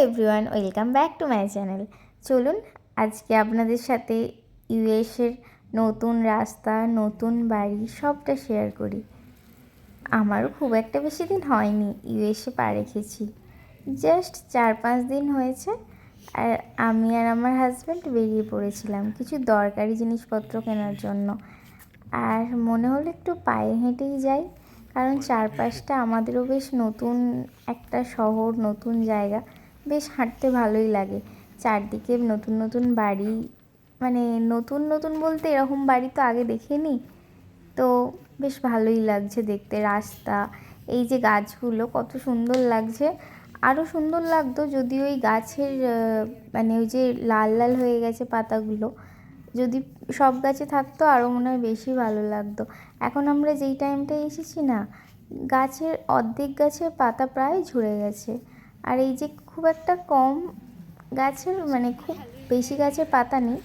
Everyone, welcome back to my channel. চলুন আজকে আপনাদের সাথে ইউএসের নতুন রাস্তা, নতুন বাড়ি সবটা শেয়ার করি। আমারও খুব একটা বেশি দিন হয়নি ইউএসে পা রেখেছি, জাস্ট 4-5 দিন হয়েছে। আর আমি আর আমার হাজব্যান্ড বেরিয়ে পড়েছিলাম কিছু দরকারি জিনিসপত্র কেনার জন্য। আর মনে হলো একটু পায়ে হেঁটেই যাই, কারণ চারপাশটা আমাদেরও বেশ নতুন একটা শহর, নতুন জায়গা, বেশ হাঁটতে ভালোই লাগে। চারদিকে নতুন নতুন বাড়ি, মানে নতুন নতুন বলতে এরকম বাড়ি তো আগে দেখিনি, তো বেশ ভালোই লাগছে দেখতে। রাস্তা, এই যে গাছগুলো কত সুন্দর লাগছে। আরও সুন্দর লাগতো যদি ওই গাছের মানে ওই যে লাল লাল হয়ে গেছে পাতাগুলো, যদি সব গাছে থাকতো আরও মনে হয় বেশি ভালো লাগতো। এখন আমরা যেই টাইমটায় এসেছি না, গাছের অর্ধেক গাছের পাতা প্রায় ঝরে গেছে। আর এই যে খুব একটা কম গাছের, মানে খুব বেশি গাছের পাতা নেই,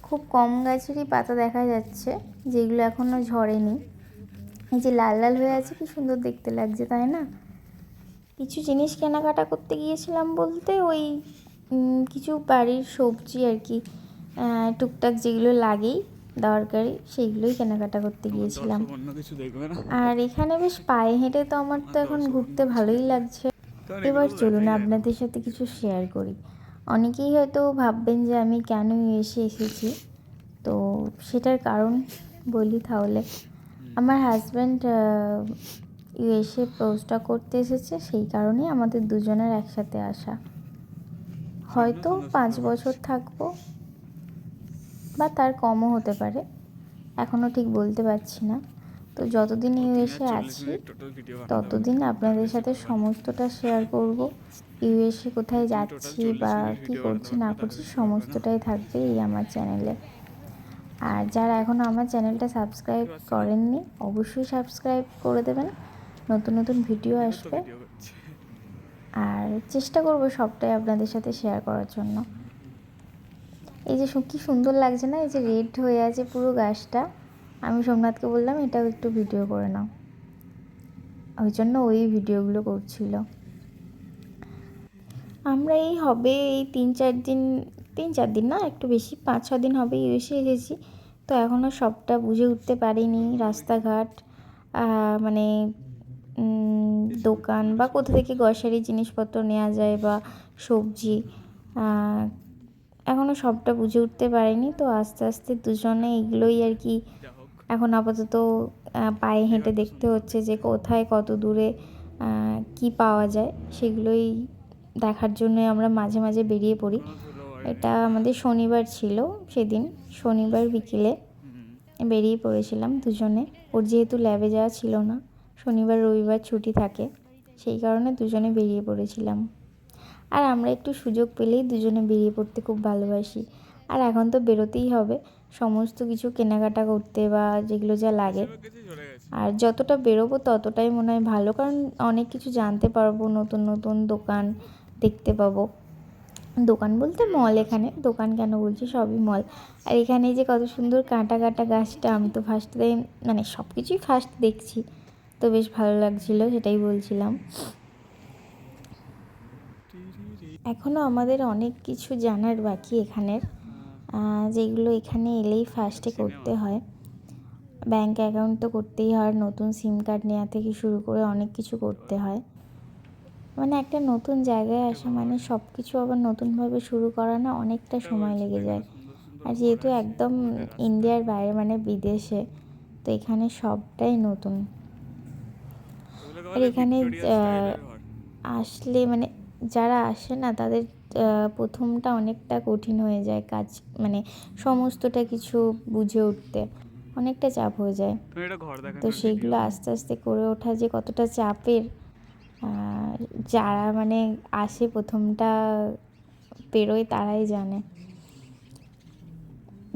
খুব কম গাছেরই পাতা দেখা যাচ্ছে, যেগুলো এখনও ঝরেনি। এই যে লাল লাল হয়ে আছে, কি সুন্দর দেখতে লাগছে, তাই না? কিছু জিনিস কেনাকাটা করতে গিয়েছিলাম বলতে ওই কিছু বাড়ির সবজি আর কি, টুকটাক যেগুলো লাগেই দরকারি সেইগুলোই কেনাকাটা করতে গিয়েছিলাম। আর এখানে বেশ পায়ে হেঁটে তো আমার তো এখন ঘুরতে ভালোই লাগছে। এবার চলুন আপনাদের সাথে কিছু শেয়ার করি। অনেকেই হয়তো ভাববেন যে আমি কেন এসেছি, তো সেটার কারণ বলি তাহলে। আমার হাজব্যান্ড ইউএসএ পোস্টটা করতে এসেছে, সেই কারণেই আমাদের দুজনের একসাথে আসা। হয়তো 5 বছর থাকবো বা তার কমও হতে পারে, এখনও ঠিক বলতে পারছি না। তো যতদিন ইউএসএ আছি ততদিন আপনাদের সাথে সমস্তটা শেয়ার করব। ইউএসএ কোথায় যাচ্ছি বা কী করছি না করছি সমস্তটাই থাকবে এই আমার চ্যানেলে। আর যারা এখনও আমার চ্যানেলটা সাবস্ক্রাইব করেননি অবশ্যই সাবস্ক্রাইব করে দেবেন, নতুন নতুন ভিডিও আসবে। আর চেষ্টা করব সবটাই আপনাদের সাথে শেয়ার করার জন্য। এই যে কি সুন্দর লাগছে না, এই যে রেড হয়ে আছে পুরো গাছটা। আমি সোমনাথকে বললাম এটাও একটু ভিডিও করে নাও, ওই জন্য ওই ভিডিওগুলো করছিল। আমরা এই হবে এই 3-4 দিন না, একটু বেশি 5-6 দিন হবে ইউএসএ এসেছি। তো এখনও সবটা বুঝে উঠতে পারিনি, রাস্তাঘাট মানে দোকান বা কোথা থেকে গ্রসারি জিনিসপত্র নেওয়া যায় বা সবজি, এখনও সবটা বুঝে উঠতে পারিনি। তো আস্তে আস্তে দুজনে এগুলোই আর কি এখন আপাতত পায়ে হেঁটে দেখতে হচ্ছে যে কোথায় কত দূরে কি পাওয়া যায়, সেগুলোই দেখার জন্য আমরা মাঝে মাঝে বেরিয়ে পড়ি। এটা আমাদের শনিবার ছিল, সেদিন শনিবার বিকেলে বেরিয়ে পড়েছিলাম দুজনে। ওর যেহেতু ল্যাবে যাওয়া ছিল না, শনিবার রবিবার ছুটি থাকে, সেই কারণে দুজনে বেরিয়ে পড়েছিলাম। আর আমরা একটু সুযোগ পেলেই দুজনে বেরিয়ে পড়তে খুব ভালোবাসি। আর এখন তো বেরোতেই হবে সমস্ত কিছু কেনাকাটা করতে বা যেগুলো যা লাগে। আর যতটা বেরোবো ততটাই মনে হয় ভালো, কারণ অনেক কিছু জানতে পারবো, নতুন নতুন দোকান দেখতে পাবো। দোকান বলতে মল, এখানে দোকান কেন বলছি, সবই মল। আর এখানে যে কত সুন্দর কাঁটা কাঁটা গাছটা, আমি তো ফার্স্ট টাইম, মানে সব কিছুই ফার্স্ট দেখছি, তো বেশ ভালো লাগছিলো, সেটাই বলছিলাম। এখনও আমাদের অনেক কিছু জানার বাকি এখানের, যেগুলো এখানে এলেই ফার্স্টে করতে হয়। ব্যাঙ্ক অ্যাকাউন্ট তো করতেই হয়, নতুন সিম কার্ড নেওয়া থেকে শুরু করে অনেক কিছু করতে হয়। মানে একটা নতুন জায়গায় আসা মানে সব কিছু আবার নতুনভাবে শুরু করা না, অনেকটা সময় লেগে যায়। আর যেহেতু একদম ইন্ডিয়ার বাইরে মানে বিদেশে, তো এখানে সবটাই নতুন। আর এখানে আসলে মানে যারা আসে না তাদের প্রথমটা অনেকটা কঠিন হয়ে যায় কাজ, মানে সমস্তটা কিছু বুঝে উঠতে অনেকটা চাপ হয়ে যায়। তো সেগুলো আস্তে আস্তে করে ওঠা যে কতটা চাপের, যারা মানে আসে প্রথমটা পেরোয় তারাই জানে।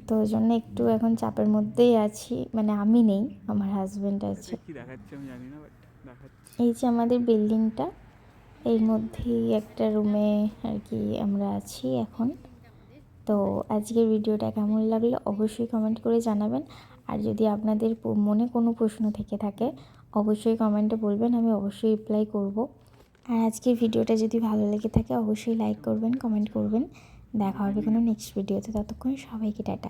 তো ওই জন্য একটু এখন চাপের মধ্যেই আছি, মানে আমি নেই, আমার হাজব্যান্ড আছে। এই যে আমাদের বিল্ডিংটা, এর মধ্যেই একটা রুমে আর কি আমরা আছি এখন। তো আজকের ভিডিওটা কেমন লাগলো অবশ্যই কমেন্ট করে জানাবেন। আর যদি আপনাদের মনে কোনো প্রশ্ন থেকে থাকে অবশ্যই কমেন্টে বলবেন, আমি অবশ্যই রিপ্লাই করব। আর আজকের ভিডিওটা যদি ভালো লেগে থাকে অবশ্যই লাইক করবেন, কমেন্ট করবেন। দেখা হবে কোনো নেক্সট ভিডিওতে। ততক্ষণ সবাইকে টাটা।